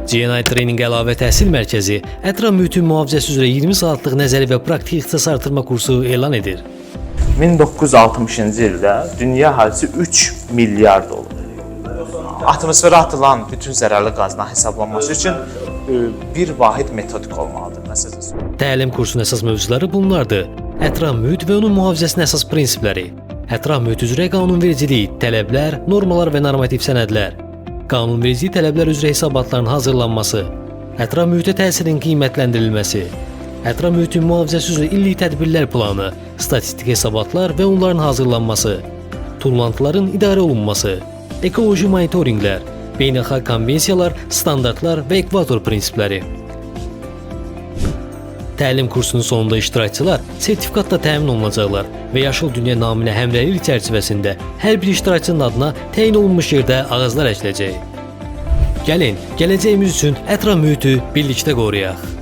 GNI Training əlavə təhsil mərkəzi ətraf mühitin mühafizəsi üzrə 20 saatlıq nəzəri və praktik ixtisas artırma kursu elan edir. 1960-cı ildə dünya əhalisi 3 milyard olub. Atmosferə atılan bütün zərərli qazların hesablanması üçün bir vahid metodik olmalıdır. Məsələn, Təlim kursunun əsas mövzuları bunlardır: ətraf mühit və onun mühafizəsinin əsas prinsipləri, ətraf mühit üzrə qanunvericilik, tələblər, normalar və normativ sənədlər, qanunvericilik tələblər üzrə hesabatların hazırlanması, ətraf mühitə təsirin qiymətləndirilməsi, ətraf mühitin mühafizəsi üzrə illik tədbirlər planı, statistik hesabatlar və onların hazırlanması, tullantıların idarə olunması, ekoloji monitorinqlər, beynəlxalq konvensiyalar, standartlar və ekvator prinsipləri. Təlim kursunun sonunda iştirakçılar sertifikatla təmin olunacaqlar və Yaşıl Dünya naminə həmrəylik çərçivəsində hər bir iştirakçının adına təyin olunmuş yerdə ağaclar əkiləcək. Gəlin, gələcəyimiz üçün ətraf mühiti birlikdə qoruyaq.